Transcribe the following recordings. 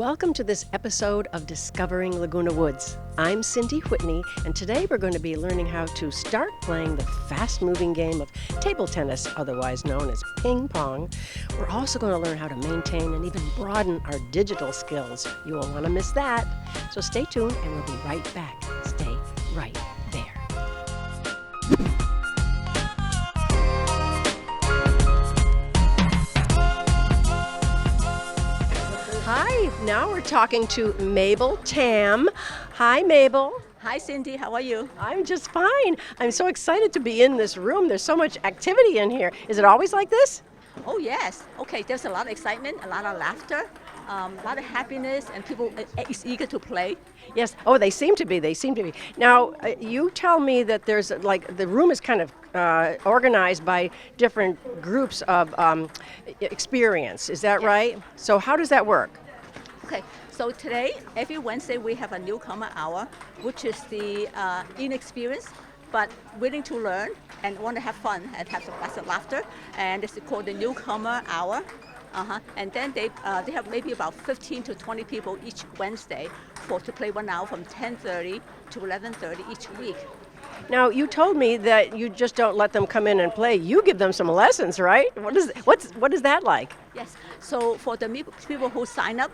Welcome to this episode of Discovering Laguna Woods. I'm Cindy Whitney, and today we're going to be learning how to start playing the fast-moving game of table tennis, otherwise known as ping pong. We're also going to learn how to maintain and even broaden our digital skills. You won't want to miss that. So stay tuned, and we'll be right back. Stay right there. Hi, now we're talking to Mabel Tam. Hi, Mabel. Hi, Cindy. How are you? I'm just fine. I'm so excited to be in this room. There's so much activity in here. Is it always like this? Oh, yes. Okay, there's a lot of excitement, a lot of laughter, a lot of happiness, and people is eager to play. Yes. Oh, they seem to be. Now, you tell me that there's like the room is kind of organized by different groups of experience. Is that right? So how does that work? Okay, so today, every Wednesday, we have a newcomer hour, which is the inexperienced but willing to learn and want to have fun and have lots of laughter. And it's called the newcomer hour. And then they have maybe about 15 to 20 people each Wednesday to play 1 hour from 10:30 to 11:30 each week. Now, you told me that you just don't let them come in and play. You give them some lessons, right? What is that like? Yes. So for the people who sign up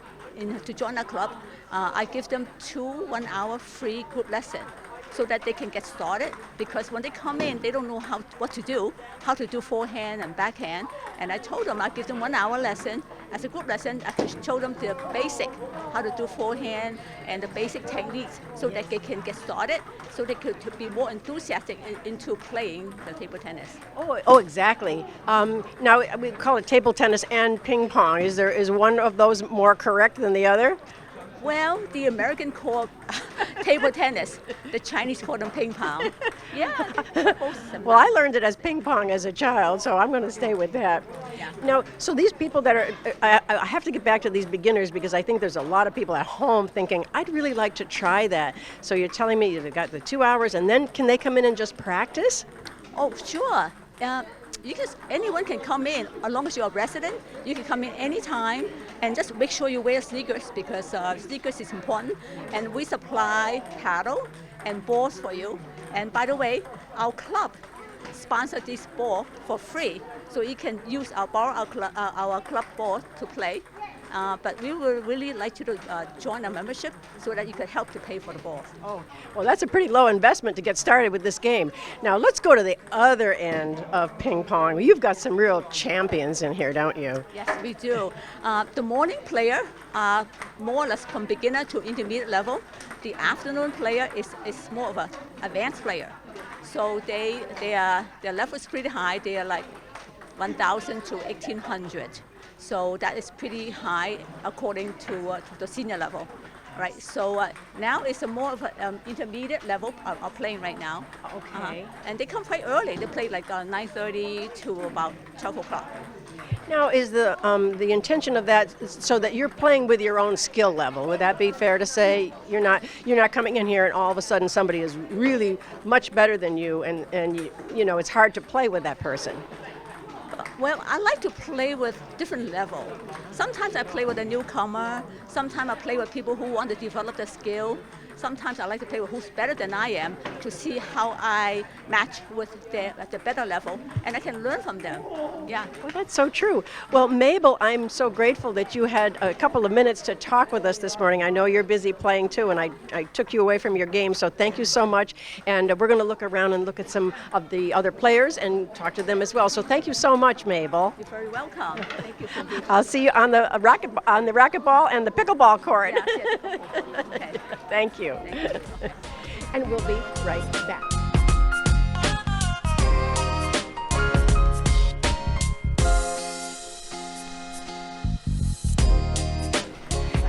to join our club, I give them 2 1-hour free group lessons so that they can get started. Because when they come in, they don't know what to do, how to do forehand and backhand. And I told them I give them 1-hour lesson. As a group lesson, I can show them the basic, how to do forehand and the basic techniques so that they can get started, so they could be more enthusiastic into playing the table tennis. Oh, exactly. Now, we call it table tennis and ping pong. Is one of those more correct than the other? Well, the American call table tennis. The Chinese call them ping pong. Yeah. Well, I learned it as ping pong as a child, so I'm going to stay with that. Yeah. Now, so these people that are, I have to get back to these beginners because I think there's a lot of people at home thinking, I'd really like to try that. So you're telling me you've got the 2 hours, and then can they come in and just practice? Oh, sure. Anyone can come in, as long as you're a resident. You can come in anytime, and just make sure you wear sneakers because sneakers is important. And we supply paddle and balls for you. And by the way, our club sponsors this ball for free, so you can borrow our club ball to play. But we would really like you to join our membership so that you can help to pay for the ball. Oh, well, that's a pretty low investment to get started with this game. Now, let's go to the other end of ping pong. You've got some real champions in here, don't you? Yes, we do. The morning player are more or less from beginner to intermediate level. The afternoon player is more of an advanced player. So their level is pretty high. They are like 1,000 to 1,800. So that is pretty high according to the senior level, right? So now it's a more of an intermediate level of playing right now. Okay. And they come quite early. They play like 9:30 to about 12 o'clock. Now, is the intention of that so that you're playing with your own skill level? Would that be fair to say? You're not coming in here and all of a sudden somebody is really much better than you, and you know it's hard to play with that person. Well, I like to play with different level. Sometimes I play with a newcomer. Sometimes I play with people who want to develop their skill. Sometimes I like to play with who's better than I am to see how I match with the better level, and I can learn from them. Yeah. Well, that's so true. Well, Mabel, I'm so grateful that you had a couple of minutes to talk with us this morning. I know you're busy playing too, and I took you away from your game, so thank you so much. And we're going to look around and look at some of the other players and talk to them as well. So thank you so much, Mabel. You're very welcome. Thank you for being here. I'll see you on the racquetball and the pickleball court. Yes. Okay. Thank you. And we'll be right back.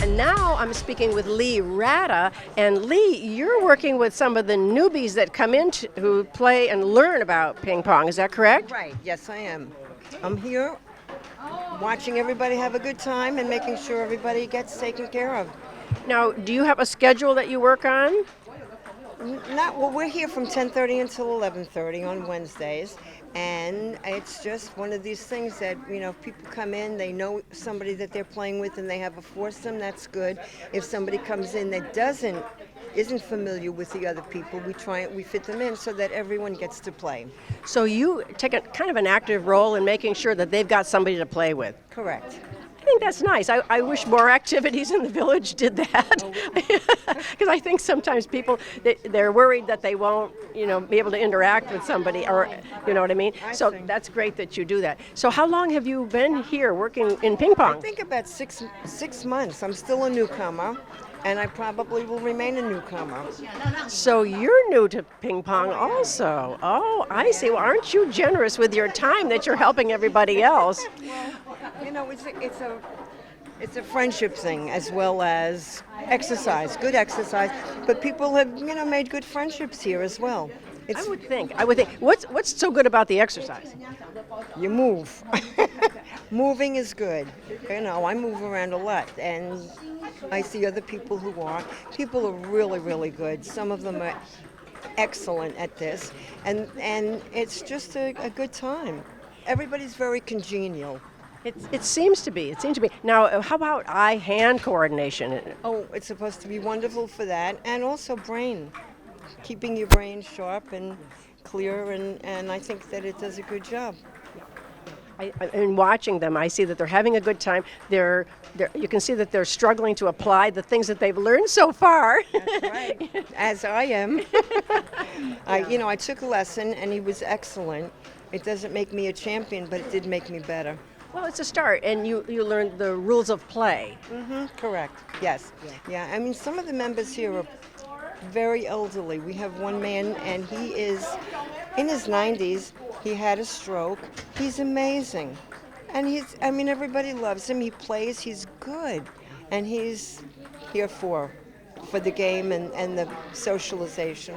And now I'm speaking with Lee Rada. And Lee, you're working with some of the newbies that come in who play and learn about ping pong. Is that correct? Right. Yes, I am. I'm here watching everybody have a good time and making sure everybody gets taken care of. Now, do you have a schedule that you work on? Not well. We're here from 10:30 until 11:30 on Wednesdays, and it's just one of these things that if people come in, they know somebody that they're playing with, and they have a foursome. That's good. If somebody comes in that isn't familiar with the other people, we fit them in so that everyone gets to play. So you take a kind of an active role in making sure that they've got somebody to play with. Correct. I think that's nice. I wish more activities in the village did that. Because I think sometimes people, they're worried that they won't, be able to interact with somebody, or, you know what I mean? So that's great that you do that. So how long have you been here working in ping pong? I think about six months. I'm still a newcomer, and I probably will remain a newcomer. So you're new to ping pong also. Oh, I see. Well, aren't you generous with your time that you're helping everybody else? It's a friendship thing as well as exercise, good exercise. But people have made good friendships here as well. I would think. What's so good about the exercise? You move. Moving is good. I move around a lot, and I see other people who are. People are really, really good. Some of them are excellent at this, and it's just a good time. Everybody's very congenial. It seems to be. Now, how about eye-hand coordination? Oh, it's supposed to be wonderful for that, and also brain. Keeping your brain sharp and clear, and I think that it does a good job. In watching them, I see that they're having a good time. You can see that they're struggling to apply the things that they've learned so far. That's right. As I am. I took a lesson, and he was excellent. It doesn't make me a champion, but it did make me better. Well, it's a start, and you learned the rules of play. Mm-hmm. Correct. Yes. Yeah. I mean, some of the members here are very elderly. We have one man, and he is in his 90s. He had a stroke. He's amazing. And everybody loves him. He plays. He's good. And he's here for the game and the socialization.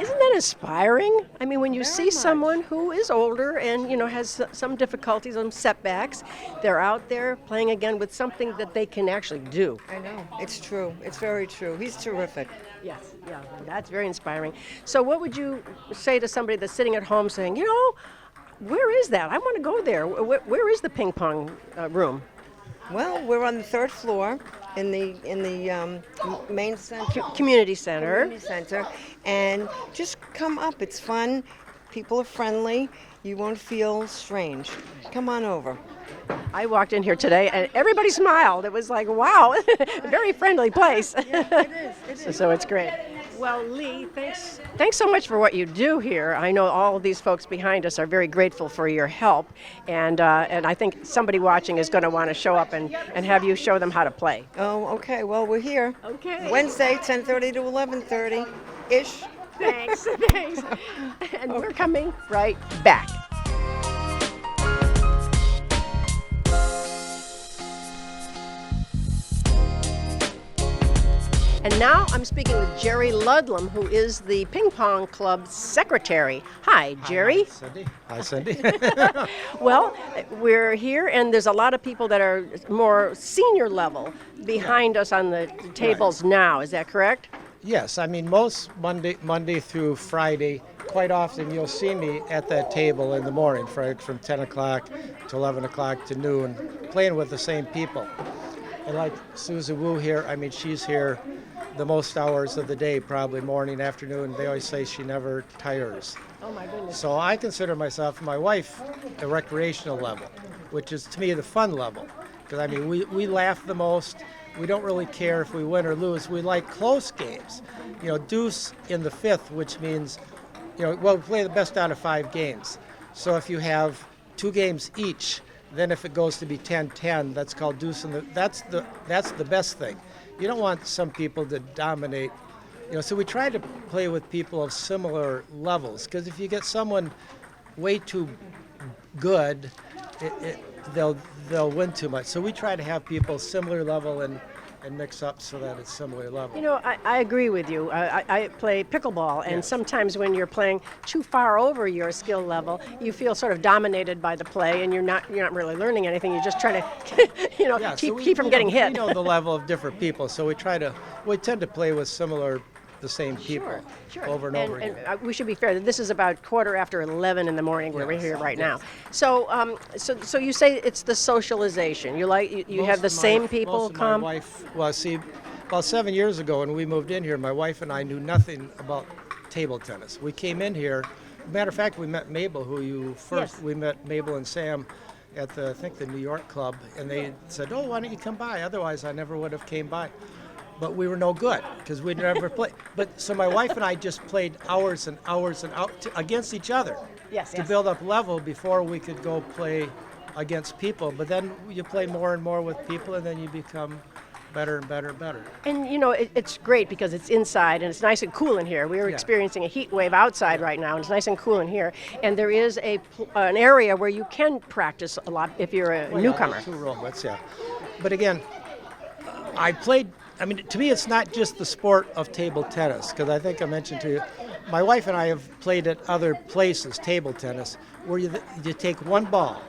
Isn't that inspiring? I mean, when you Very see much. someone who is older and, has some difficulties, some setbacks, they're out there playing again with something that they can actually do. I know. It's true. It's very true. He's terrific. Yes, yeah, that's very inspiring. So what would you say to somebody that's sitting at home saying, where is that? I want to go there. Where is the ping pong room? Well, we're on the third floor in the main center. Community center. Community center, and just come up. It's fun. People are friendly. You won't feel strange. Come on over. I walked in here today and everybody smiled. It was like, wow, very friendly place. Yeah, it is. So it's great. Well, Lee, thanks so much for what you do here. I know all of these folks behind us are very grateful for your help, and I think somebody watching is going to want to show up and have you show them how to play. Oh, okay. Well, we're here. Okay. Wednesday, 10:30 to 11:30-ish. Thanks. And we're coming right back. And now I'm speaking with Jerry Ludlam, who is the Ping Pong Club secretary. Hi, Jerry. Hi, Cindy. Well, we're here, and there's a lot of people that are more senior level behind us on the tables now. Is that correct? Yes, I mean, most Monday through Friday, quite often you'll see me at that table in the morning from 10 o'clock to 11 o'clock to noon, playing with the same people. And like Susan Wu here, I mean, she's here the most hours of the day, probably morning, afternoon. They always say she never tires. Oh, my goodness. So I consider myself and my wife a recreational level, which is to me the fun level. Because I mean, we laugh the most. We don't really care if we win or lose. We like close games. Deuce in the fifth, which means, we play the best out of 5 games. So if you have 2 games each, then if it goes to be 10-10, that's called deuce in the. That's the best thing. You don't want some people to dominate. So we try to play with people of similar levels, because if you get someone way too good, they'll win too much. So we try to have people similar level and mix up so that it's similar level. I agree with you. I play pickleball, and Yes. sometimes when you're playing too far over your skill level, you feel sort of dominated by the play, and you're not really learning anything. You're just trying to keep from getting hit. We know the level of different people, so we tend to play with similar the same people Sure. over and over again. And we should be fair that this is about 11:15 in the morning where we're here right now. So, so you say it's the socialization. You have the same people most of come. My wife, well, see, about 7 years ago when we moved in here, my wife and I knew nothing about table tennis. We came in here. Matter of fact, we met Mabel, who you first. Yes. We met Mabel and Sam at I think the New York club, and they said, "Oh, why don't you come by? Otherwise, I never would have came by." But we were no good because we'd never played. But so my wife and I just played hours and hours and against each other to build up level before we could go play against people. But then you play more and more with people, and then you become better and better and better. And you know, it's great because it's inside and it's nice and cool in here. We are experiencing a heat wave outside right now, and it's nice and cool in here. And there is an area where you can practice a lot if you're a newcomer. 2 roommates, yeah. But again, I played. I mean, to me, it's not just the sport of table tennis, because I think I mentioned to you, my wife and I have played at other places, table tennis, where you take one ball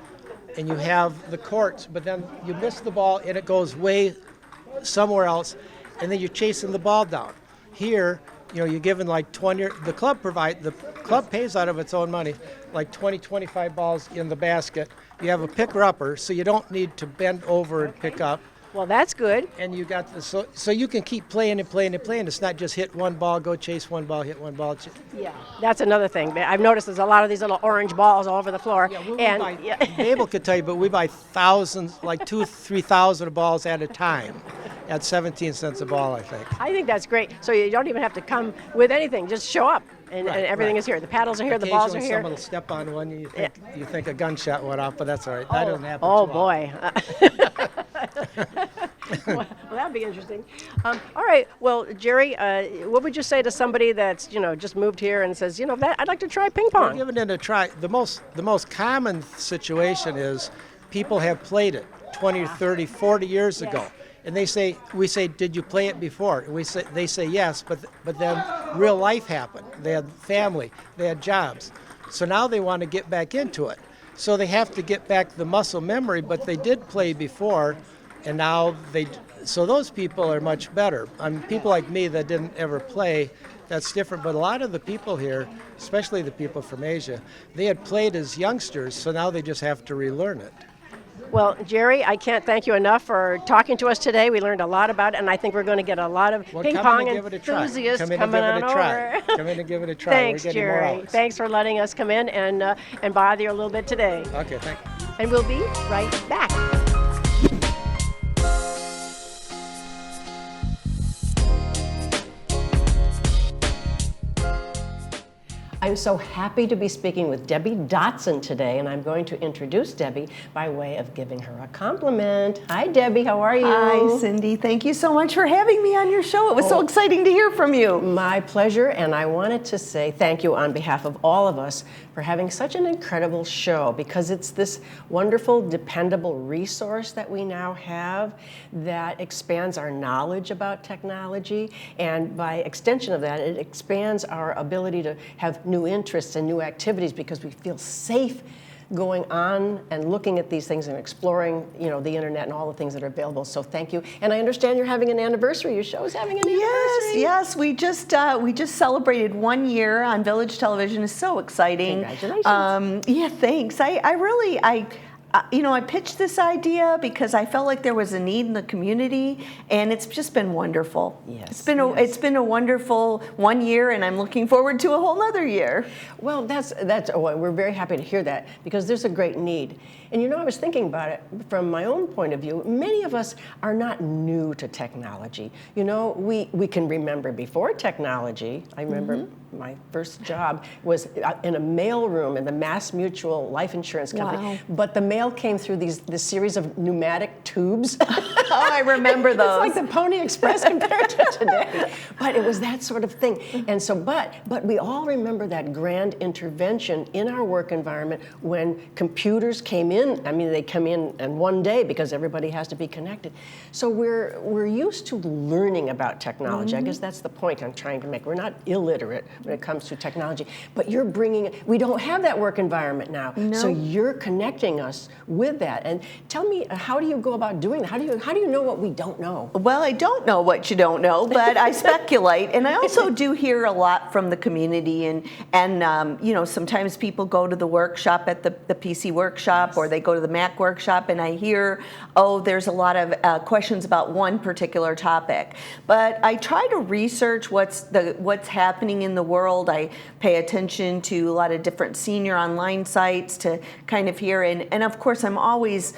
and you have the courts, but then you miss the ball and it goes way somewhere else, and then you're chasing the ball down. Here, you know, you're given like 20, the club pays out of its own money, like 20, 25 balls in the basket. You have a picker-upper, so you don't need to bend over and pick up. Well, that's good. And you got so you can keep playing and playing and playing. It's not just hit one ball, go chase one ball, hit one ball. Yeah, that's another thing. I've noticed there's a lot of these little orange balls all over the floor. Yeah, Mabel could tell you, but we buy thousands, like 2,000-3,000 balls at a time, at 17 cents a ball, I think. I think that's great. So you don't even have to come with anything; just show up, and everything is here. The paddles are here, the balls are here. Someone will step on one, you think a gunshot went off, but that's all right. That doesn't happen. Oh too boy. Well, that'd be interesting. All right. Well, Jerry, what would you say to somebody that's just moved here and says, I'd like to try ping pong? Well, giving it a try. The most common situation is people have played it 20, 30, 40 years ago, and we say, did you play it before? And they say yes, but then real life happened. They had family, they had jobs, so now they want to get back into it. So they have to get back the muscle memory, but they did play before. And now so those people are much better. I mean, people like me that didn't ever play, that's different. But a lot of the people here, especially the people from Asia, they had played as youngsters, so now they just have to relearn it. Well, Jerry, I can't thank you enough for talking to us today. We learned a lot about it, and I think we're going to get a lot of ping pong enthusiasts coming on over. Come in and give it a try. Thanks, Jerry. Thanks for letting us come in and bother you a little bit today. Okay, thank you. And we'll be right back. I'm so happy to be speaking with Debbie Dotson today, and I'm going to introduce Debbie by way of giving her a compliment. Hi, Debbie. How are you? Hi, Cindy. Thank you so much for having me on your show. It was so exciting to hear from you. My pleasure, and I wanted to say thank you on behalf of all of us for having such an incredible show, because it's this wonderful, dependable resource that we now have that expands our knowledge about technology, and by extension of that, it expands our ability to have new interests and new activities because we feel safe going on and looking at these things and exploring, the internet and all the things that are available. So thank you. And I understand you're having an anniversary. Your show is having an anniversary. Yes. We just celebrated 1 year on Village Television. It's so exciting. Congratulations. Yeah, thanks. I pitched this idea because I felt like there was a need in the community, and it's just been wonderful. Yes. It's been a wonderful 1 year, and I'm looking forward to a whole nother year. Well, we're very happy to hear that, because there's a great need. And I was thinking about it from my own point of view. Many of us are not new to technology. We can remember before technology. I remember my first job was in a mail room in the Mass Mutual Life Insurance Company. Wow. But the mail came through this series of pneumatic tubes. Oh, I remember those. It's like the Pony Express compared to today. But it was that sort of thing. And so, but we all remember that grand intervention in our work environment when computers came in. I mean, they come in one day because everybody has to be connected. So we're used to learning about technology. I guess that's the point I'm trying to make. We're not illiterate. when it comes to technology. But you're bringing, we don't have that work environment now. No. So you're connecting us with that. And tell me, how do you go about doing that? How do you know what we don't know? Well, I don't know what you don't know, but I speculate, and I also do hear a lot from the community, and you know, sometimes people go to the workshop at the PC workshop, or they go to the Mac workshop, and I hear, oh, there's a lot of questions about one particular topic. But I try to research what's happening in the world. I pay attention to a lot of different senior online sites to kind of hear, and of course I'm always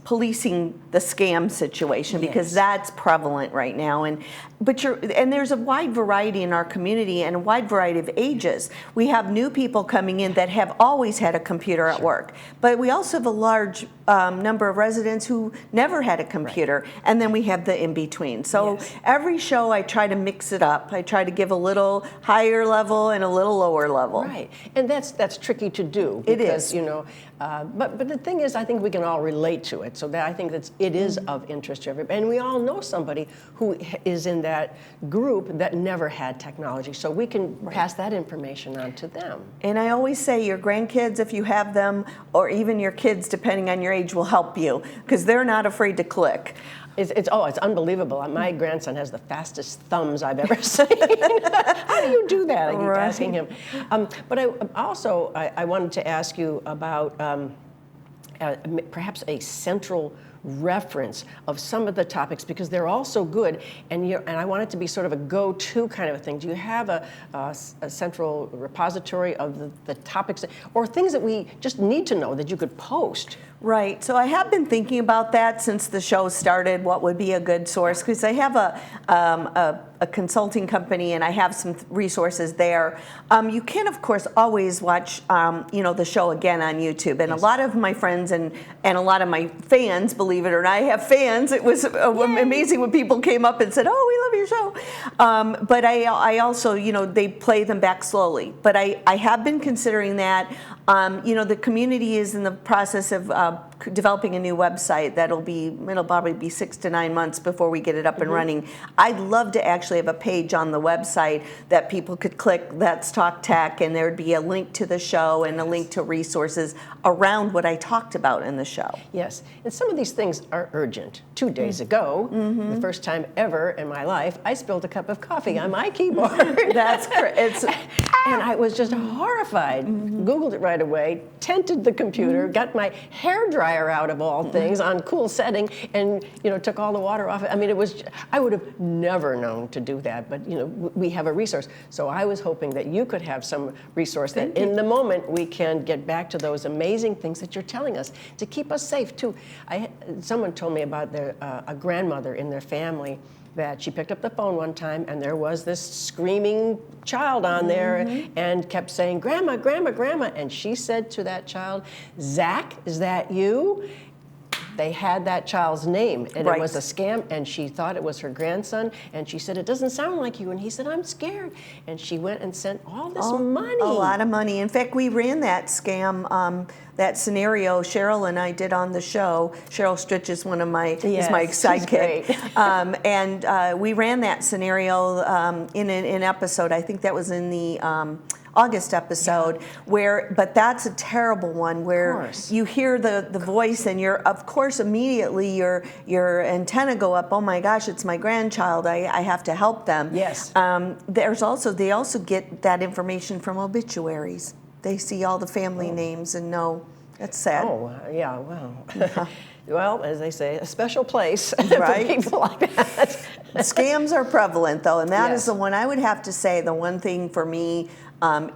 policing the scam situation, because that's prevalent right now. And there's a wide variety in our community, and a wide variety of ages. We have new people coming in that have always had a computer at work, but we also have a large number of residents who never had a computer, and then we have the in-between. So every show I try to mix it up. I try to give a little higher level and a little lower level. Right, and that's tricky to do. It Because, is. you know, but the thing is, I think we can all relate to it. So that I think it is of interest to everybody, and we all know somebody who is in that group that never had technology. So we can pass that information on to them. And I always say your grandkids, if you have them, or even your kids, depending on your age, will help you, because they're not afraid to click. It's unbelievable. My grandson has the fastest thumbs I've ever seen. How do you do that? I keep asking him. But I wanted to ask you about perhaps a central reference of some of the topics, because they're all so good, and I want it to be sort of a go-to kind of a thing. Do you have a central repository of the topics or things that we just need to know that you could post? Right. So I have been thinking about that since the show started. What would be a good source? Because I have a consulting company, and I have some resources there. You can, of course, always watch the show again on YouTube. And a lot of my friends and a lot of my fans, believe it or not, I have fans. It was amazing when people came up and said, "Oh, we love your show." But I also, they play them back slowly. But I have been considering that. The community is in the process of developing a new website. It'll probably be 6 to 9 months before we get it up and running. I'd love to actually have a page on the website that people could click, Let's Talk Tech, and there'd be a link to the show and a link to resources around what I talked about in the show. Yes, and some of these things are urgent. 2 days ago, the first time ever in my life, I spilled a cup of coffee on my keyboard. That's correct. And I was just horrified. Googled it right away, tented the computer, got my hair dryer out of all things on cool setting, and took all the water off it. I mean, I would have never known to do that, but we have a resource. So I was hoping that you could have some resource that in the moment we can get back to those amazing things that you're telling us to keep us safe too. Someone told me about a grandmother in their family that she picked up the phone one time, and there was this screaming child on there and kept saying, "Grandma, Grandma, Grandma." And she said to that child, "Zach, is that you?" They had that child's name, and it was a scam, and she thought it was her grandson, and she said, "It doesn't sound like you." And he said, "I'm scared." And she went and sent all this money. A lot of money. In fact, we ran that scam, that scenario Cheryl and I did on the show. Cheryl Stritch is one of my sidekick. And we ran that scenario in an episode. I think that was in the August episode, but that's a terrible one where you hear the voice, and of course immediately your antenna go up. Oh my gosh, it's my grandchild. I have to help them. Yes. They also get that information from obituaries. They see all the family names and know. That's sad. Oh, yeah, well. Well, as they say, a special place for people like that. Scams are prevalent, though, and that is the one I would have to say. The one thing for me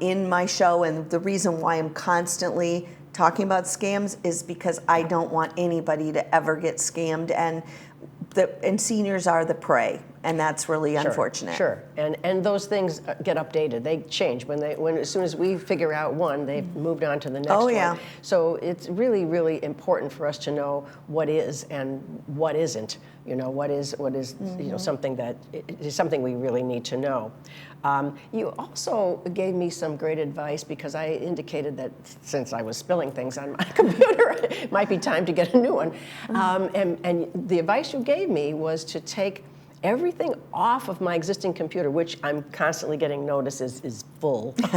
in my show, and the reason why I'm constantly talking about scams, is because I don't want anybody to ever get scammed, and seniors are the prey, and that's really unfortunate. Sure, and those things get updated. They change when as soon as we figure out one, they've moved on to the next one. So it's really, really important for us to know what is and what isn't. What is something that is something we really need to know. You also gave me some great advice, because I indicated that since I was spilling things on my computer, it might be time to get a new one. And the advice you gave me was to take everything off of my existing computer, which I'm constantly getting notices is full. Now,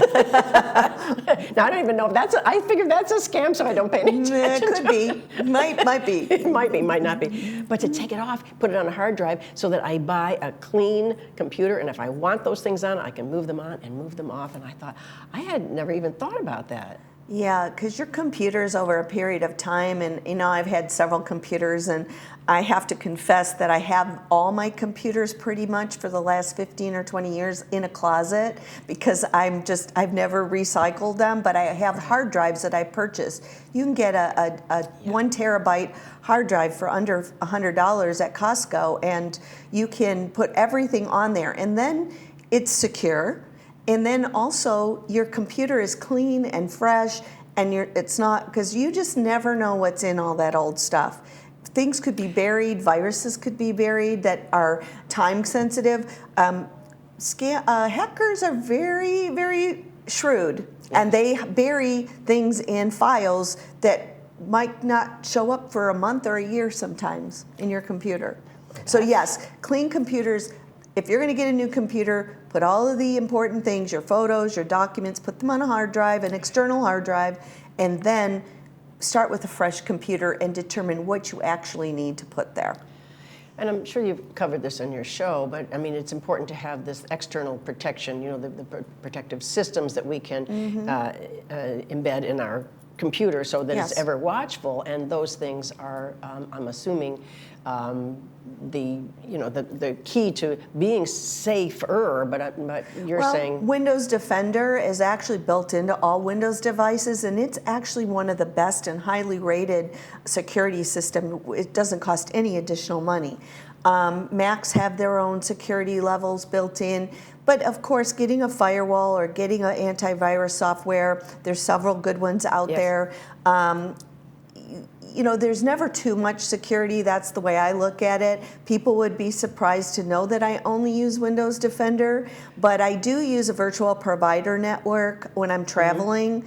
I don't even know if I figured that's a scam, so I don't pay any attention. It could be. Might be. It might be, might not be. But to take it off, put it on a hard drive so that I buy a clean computer, and if I want those things on, I can move them on and move them off. And I thought, I had never even thought about that. Yeah, because your computer's over a period of time, and I've had several computers, and I have to confess that I have all my computers pretty much for the last 15 or 20 years in a closet because I've never recycled them, but I have hard drives that I purchased. You can get a 1 terabyte hard drive for under $100 at Costco, and you can put everything on there, and then it's secure. And then also your computer is clean and fresh, and it's not, because you just never know what's in all that old stuff. Things could be buried, viruses could be buried that are time sensitive. Hackers are very, very shrewd, and they bury things in files that might not show up for a month or a year sometimes in your computer. So yes, clean computers. If you're going to get a new computer, put all of the important things, your photos, your documents, put them on a hard drive, an external hard drive, and then start with a fresh computer and determine what you actually need to put there. And I'm sure you've covered this in your show, but I mean, it's important to have this external protection, the protective systems that we can embed in our computer so that it's ever watchful, and those things are, I'm assuming, the key to being safer. But you're saying Windows Defender is actually built into all Windows devices, and it's actually one of the best and highly rated security system. It doesn't cost any additional money. Macs have their own security levels built in. But of course, getting a firewall or getting an antivirus software, there's several good ones out there. There's never too much security. That's the way I look at it. People would be surprised to know that I only use Windows Defender, but I do use a virtual provider network when I'm traveling,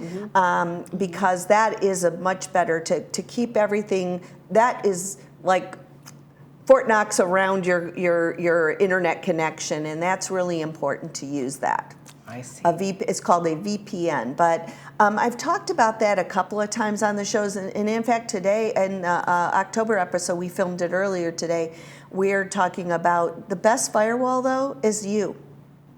because that is a much better to keep everything. That is like Fort Knox around your internet connection, and that's really important to use that. I see. It's called a VPN, but I've talked about that a couple of times on the shows, and in fact today, in October episode, we filmed it earlier today, we're talking about the best firewall though is you.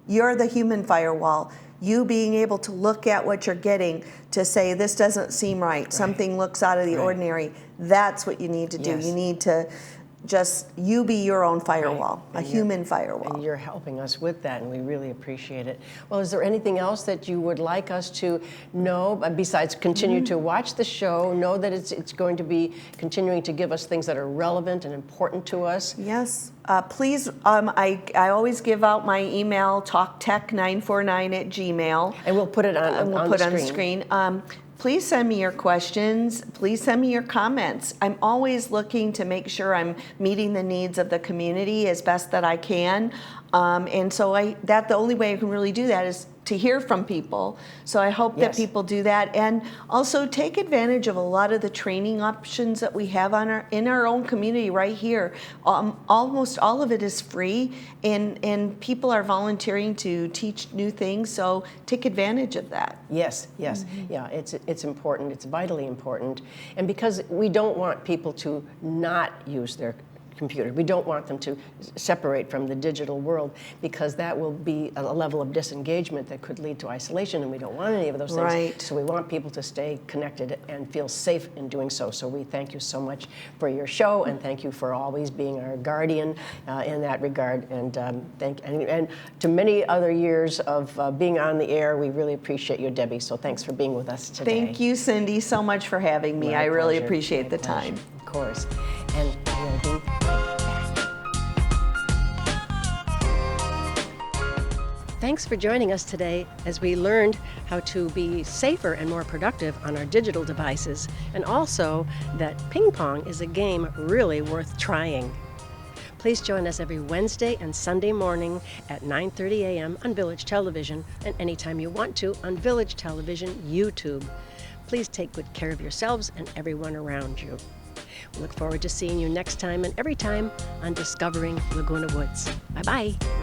You're the human firewall. You being able to look at what you're getting to say, this doesn't seem right, something looks out of the ordinary. That's what you need to do. Yes. You need to just be your own firewall, a human firewall. And you're helping us with that, and we really appreciate it. Well, is there anything else that you would like us to know, besides continue to watch the show, know that it's going to be continuing to give us things that are relevant and important to us? Yes. Please, I always give out my email, talktech949@gmail. And we'll put it on, and we'll on put the on the screen. Please send me your questions. Please send me your comments. I'm always looking to make sure I'm meeting the needs of the community as best that I can. And so the only way I can really do that is to hear from people. So I hope that people do that, and also take advantage of a lot of the training options that we have in our own community right here. Almost all of it is free, and people are volunteering to teach new things. So take advantage of that. Yes, yeah, it's important. It's vitally important, and because we don't want people to not use their computer. We don't want them to separate from the digital world, because that will be a level of disengagement that could lead to isolation, and we don't want any of those things. Right. So we want people to stay connected and feel safe in doing so. So we thank you so much for your show, and thank you for always being our guardian in that regard. And and to many other years of being on the air, we really appreciate you, Debbie. So thanks for being with us today. Thank you, Cindy, so much for having me. I really appreciate the time. Of course. And we'll be back. Thanks for joining us today as we learned how to be safer and more productive on our digital devices, and also that ping pong is a game really worth trying. Please join us every Wednesday and Sunday morning at 9:30 a.m. on Village Television, and anytime you want to on Village Television YouTube. Please take good care of yourselves and everyone around you. We look forward to seeing you next time and every time on Discovering Laguna Woods. Bye-bye.